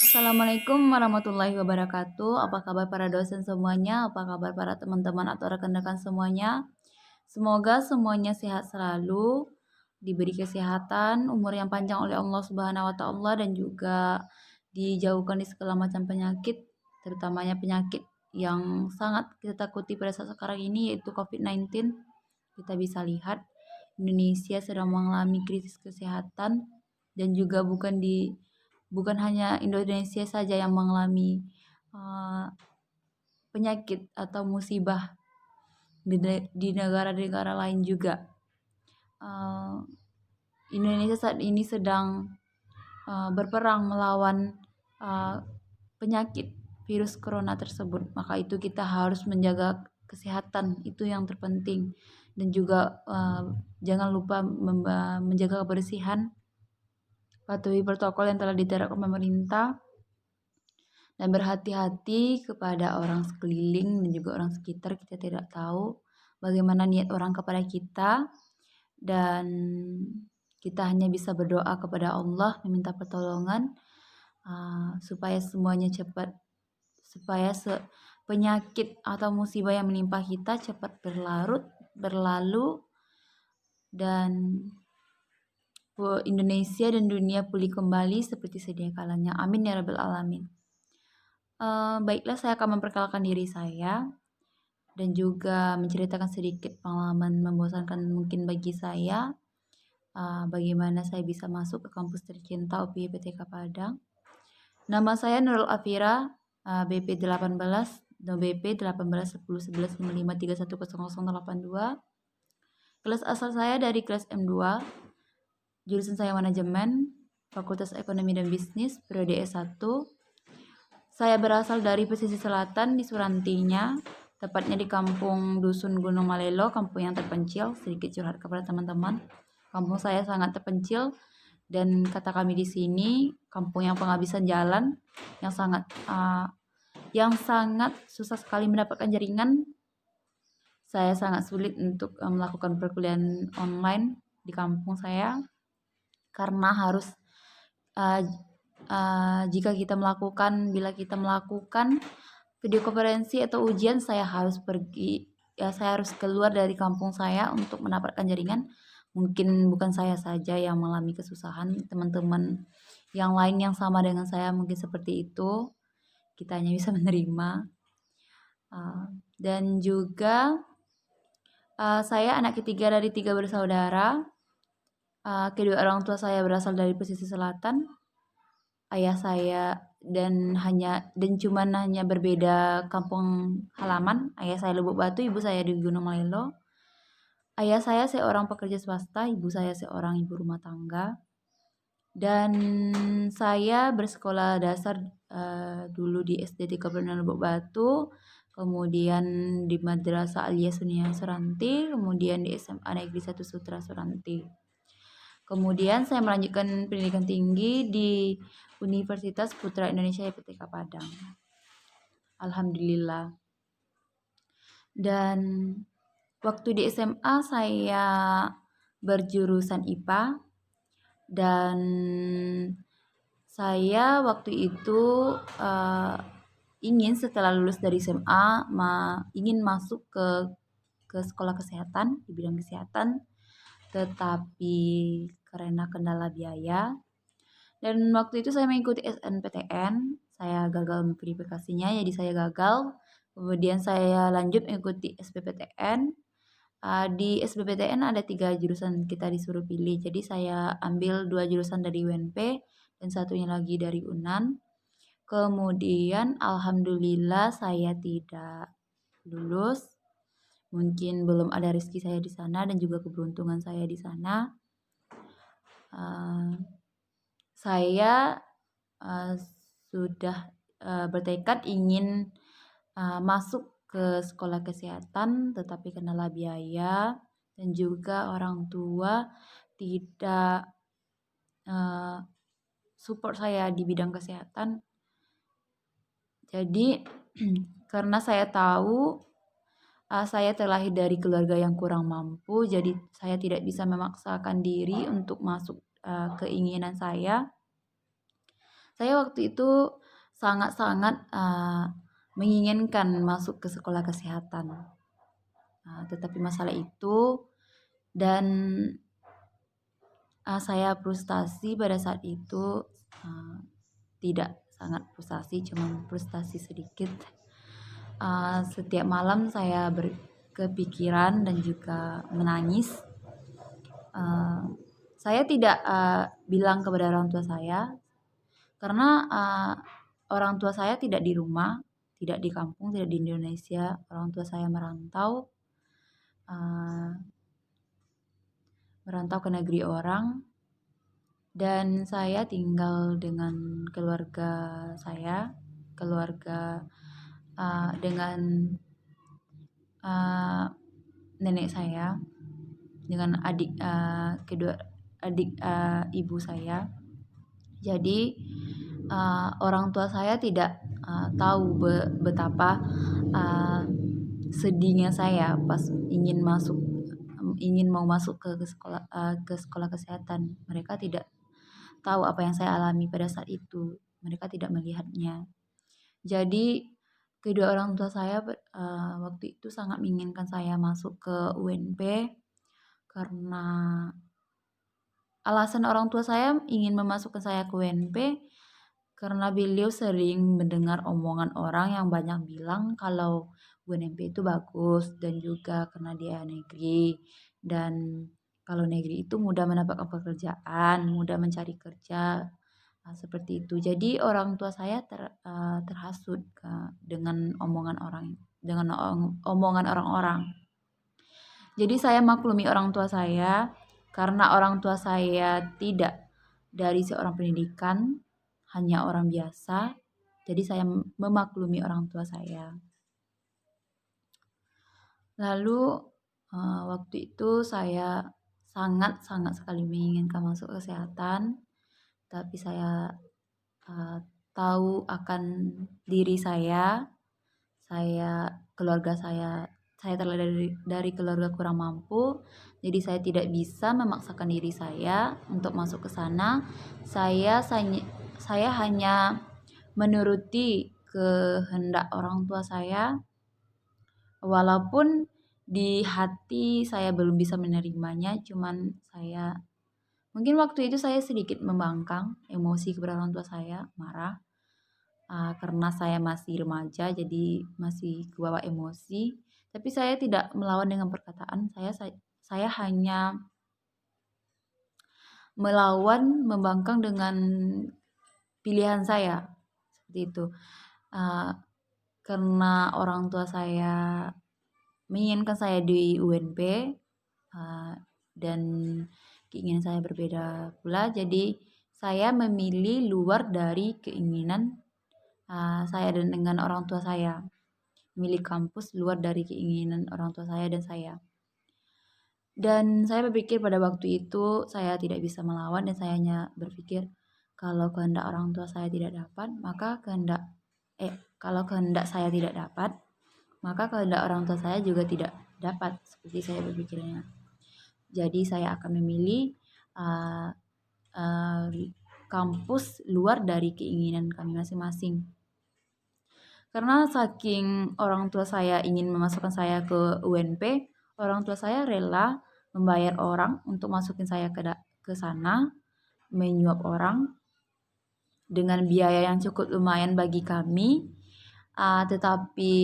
Assalamualaikum warahmatullahi wabarakatuh. Apa kabar para dosen semuanya? Apa kabar para teman-teman atau rekan-rekan semuanya? Semoga semuanya sehat selalu, diberi kesehatan, umur yang panjang oleh Allah Subhanahu wa taala dan juga dijauhkan di segala macam penyakit, terutamanya penyakit yang sangat kita takuti pada saat sekarang ini yaitu COVID-19. Kita bisa lihat Indonesia sedang mengalami krisis kesehatan dan juga bukan hanya Indonesia saja yang mengalami uh, penyakit atau musibah di negara-negara lain juga. Uh, Indonesia saat ini sedang berperang melawan uh, penyakit virus corona tersebut. Maka itu kita harus menjaga kesehatan, itu yang terpenting. Dan juga jangan lupa menjaga kebersihan, patuhi protokol yang telah diterapkan pemerintah, dan berhati-hati kepada orang sekeliling dan juga orang sekitar. Kita tidak tahu bagaimana niat orang kepada kita, dan kita hanya bisa berdoa kepada Allah, meminta pertolongan supaya semuanya cepat, supaya penyakit atau musibah yang menimpa kita cepat berlalu, dan Indonesia dan dunia pulih kembali seperti sedia kalanya. Amin ya rabbal alamin. Baiklah, saya akan memperkenalkan diri saya dan juga menceritakan sedikit pengalaman membosankan mungkin bagi saya, bagaimana saya bisa masuk ke kampus tercinta UPI PTK Padang. Nama saya Nurul Afira, BP 18, BP 18101155310082. Kelas asal saya dari kelas M2, jurusan saya manajemen, Fakultas Ekonomi dan Bisnis, periode S1. Saya berasal dari pesisir selatan di Surantinya, tepatnya di kampung Dusun Gunung Malelo, kampung yang terpencil. Sedikit curhat kepada teman-teman, kampung saya sangat terpencil dan kata kami di sini kampung yang penghabisan jalan, yang sangat susah sekali mendapatkan jaringan. Saya sangat sulit untuk melakukan perkuliahan online di kampung saya karena harus bila kita melakukan video konferensi atau ujian, saya harus keluar dari kampung saya untuk mendapatkan jaringan. Mungkin bukan saya saja yang mengalami kesusahan, teman-teman yang lain yang sama dengan saya mungkin seperti itu. Kita hanya bisa menerima. Dan juga saya anak ketiga dari 3 bersaudara. Kedua orang tua saya berasal dari pesisir selatan. Ayah saya cuman hanya berbeda kampung halaman. Ayah saya Lubuk Batu, ibu saya di Gunung Malelo. Ayah saya seorang pekerja swasta, ibu saya seorang ibu rumah tangga. Dan saya bersekolah dasar dulu di SD 36 Lubuk Batu, kemudian di Madrasah Aliyah Sunia Suranti, kemudian di SMA Negeri 1 Sutra Suranti. Kemudian saya melanjutkan pendidikan tinggi di Universitas Putra Indonesia IPTK Padang. Alhamdulillah. Dan waktu di SMA saya berjurusan IPA, dan saya waktu itu ingin setelah lulus dari SMA ingin masuk ke sekolah kesehatan di bidang kesehatan, tetapi karena kendala biaya, dan waktu itu saya mengikuti SNPTN, saya gagal verifikasinya, jadi saya gagal. Kemudian saya lanjut mengikuti SBPTN. Di SBPTN ada 3 jurusan kita disuruh pilih, jadi saya ambil 2 jurusan dari UNP dan satunya lagi dari UNAN. Kemudian alhamdulillah saya tidak lulus. Mungkin belum ada rezeki saya di sana dan juga keberuntungan saya di sana. Saya sudah bertekad ingin masuk ke sekolah kesehatan, tetapi kendala biaya dan juga orang tua tidak support saya di bidang kesehatan. Jadi karena saya tahu saya terlahir dari keluarga yang kurang mampu, jadi saya tidak bisa memaksakan diri untuk masuk keinginan saya. Saya waktu itu sangat-sangat menginginkan masuk ke sekolah kesehatan. Tetapi masalah itu dan saya frustasi pada saat itu, tidak sangat frustasi, cuma frustasi sedikit. Setiap malam saya berkepikiran dan juga menangis. Saya tidak bilang kepada orang tua saya karena orang tua saya tidak di rumah, tidak di kampung, tidak di Indonesia. Orang tua saya merantau, ke negeri orang, dan saya tinggal dengan keluarga saya, dengan nenek saya, dengan kedua adik ibu saya. Jadi orang tua saya tidak tahu betapa sedihnya saya pas ingin mau masuk ke sekolah kesehatan. Mereka tidak tahu apa yang saya alami pada saat itu. Mereka tidak melihatnya. Jadi kedua orang tua saya waktu itu sangat menginginkan saya masuk ke UNP karena alasan orang tua saya ingin memasukkan saya ke UNP karena beliau sering mendengar omongan orang yang banyak bilang kalau UNP itu bagus, dan juga karena dia negeri, dan kalau negeri itu mudah mendapatkan pekerjaan, mudah mencari kerja, seperti itu. Jadi orang tua saya terhasut dengan omongan omongan orang-orang. Jadi saya maklumi orang tua saya karena orang tua saya tidak dari seorang pendidikan, hanya orang biasa. Jadi saya memaklumi orang tua saya. Lalu waktu itu saya sangat sekali menginginkan masuk kesehatan, tapi saya tahu akan diri saya keluarga saya terlahir dari keluarga kurang mampu, jadi saya tidak bisa memaksakan diri saya untuk masuk ke sana. Saya hanya menuruti kehendak orang tua saya, walaupun di hati saya belum bisa menerimanya. Cuman mungkin waktu itu saya sedikit membangkang emosi kepada orang tua saya, marah. Karena saya masih remaja, jadi masih kebawa emosi. Tapi saya tidak melawan dengan perkataan. Saya hanya melawan, membangkang dengan pilihan saya, seperti itu. Karena orang tua saya menginginkan saya di UNP, dan keinginan saya berbeda pula, jadi saya memilih luar dari keinginan saya dan dengan orang tua saya, memilih kampus luar dari keinginan orang tua saya dan saya. Dan saya berpikir pada waktu itu saya tidak bisa melawan, dan saya hanya berpikir kalau kehendak orang tua saya tidak dapat, maka kalau kehendak saya tidak dapat, maka kehendak orang tua saya juga tidak dapat, seperti saya berpikirnya. Jadi saya akan memilih kampus luar dari keinginan kami masing-masing. Karena saking orang tua saya ingin memasukkan saya ke UNP, orang tua saya rela membayar orang untuk masukin saya ke sana, menyuap orang dengan biaya yang cukup lumayan bagi kami. Tetapi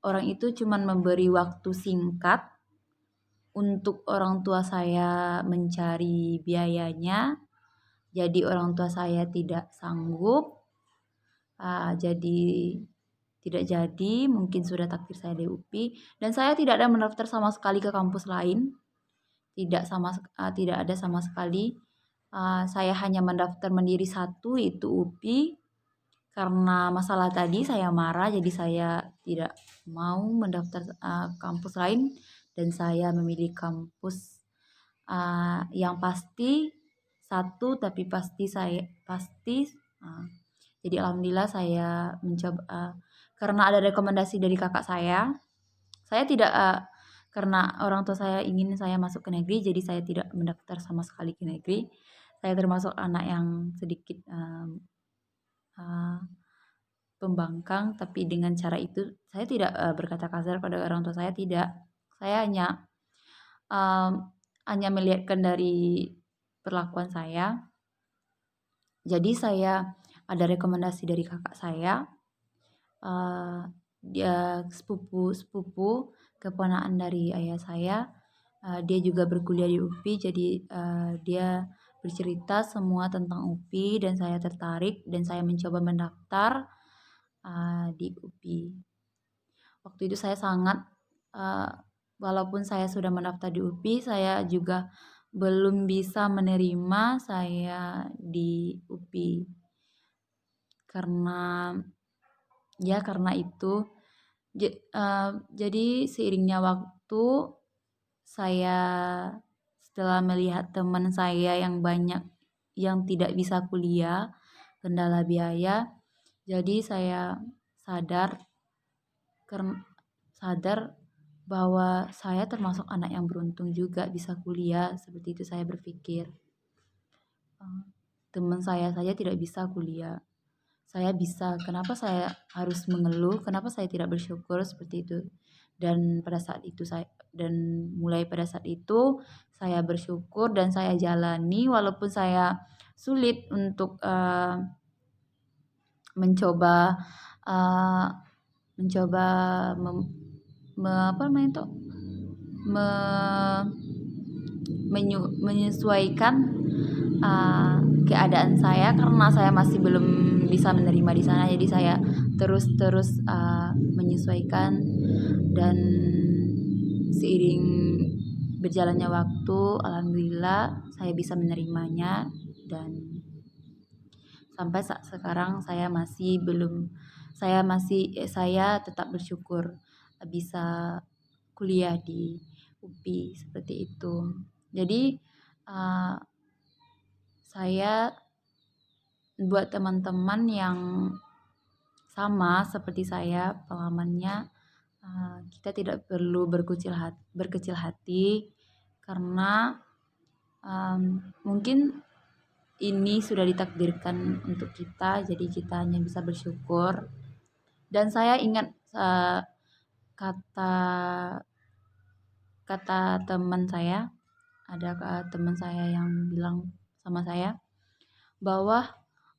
orang itu cuma memberi waktu singkat untuk orang tua saya mencari biayanya. Jadi orang tua saya tidak sanggup. Jadi tidak jadi, mungkin sudah takdir saya di UPI, dan saya tidak ada mendaftar sama sekali ke kampus lain. Tidak ada sama sekali. Saya hanya mendaftar mandiri satu, itu UPI. Karena masalah tadi saya marah, jadi saya tidak mau mendaftar kampus lain, dan saya memilih kampus yang pasti satu, tapi pasti. Jadi alhamdulillah saya mencoba, karena ada rekomendasi dari kakak saya tidak karena orang tua saya ingin saya masuk ke negeri, jadi saya tidak mendaftar sama sekali ke negeri. Saya termasuk anak yang sedikit pembangkang, tapi dengan cara itu saya tidak berkata kasar pada orang tua saya, tidak. Saya hanya melihatkan dari perlakuan saya. Jadi saya ada rekomendasi dari kakak saya, dia sepupu keponakan dari ayah saya. Dia juga berkuliah di UPI, jadi dia bercerita semua tentang UPI dan saya tertarik dan saya mencoba mendaftar di UPI. Waktu itu saya sangat walaupun saya sudah mendaftar di UPI, saya juga belum bisa menerima saya di UPI karena itu. Jadi seiringnya waktu saya setelah melihat teman saya yang banyak yang tidak bisa kuliah kendala biaya, jadi saya sadar bahwa saya termasuk anak yang beruntung juga bisa kuliah. Seperti itu saya berpikir. Teman saya saja tidak bisa kuliah, saya bisa. Kenapa saya harus mengeluh? Kenapa saya tidak bersyukur? Seperti itu. Dan mulai pada saat itu saya bersyukur dan saya jalani, walaupun saya sulit untuk mencoba menyesuaikan keadaan saya karena saya masih belum bisa menerima di sana. Jadi saya terus menyesuaikan, dan seiring berjalannya waktu alhamdulillah saya bisa menerimanya, dan sampai saat sekarang saya tetap bersyukur bisa kuliah di UPI seperti itu. Jadi saya buat teman-teman yang sama seperti saya pengalamannya, kita tidak perlu berkecil hati karena mungkin ini sudah ditakdirkan untuk kita, jadi kita hanya bisa bersyukur. Dan saya ingat kata teman saya, ada teman saya yang bilang sama saya bahwa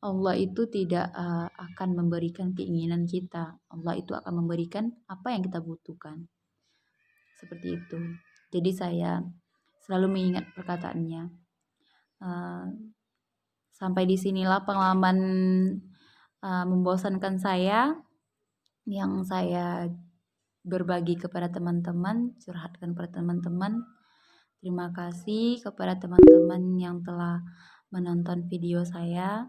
Allah itu tidak akan memberikan keinginan kita, Allah itu akan memberikan apa yang kita butuhkan. Seperti itu. Jadi saya selalu mengingat perkataannya. Sampai disinilah pengalaman membosankan saya yang saya berbagi kepada teman-teman, curhatkan kepada teman-teman. Terima kasih kepada teman-teman yang telah menonton video saya.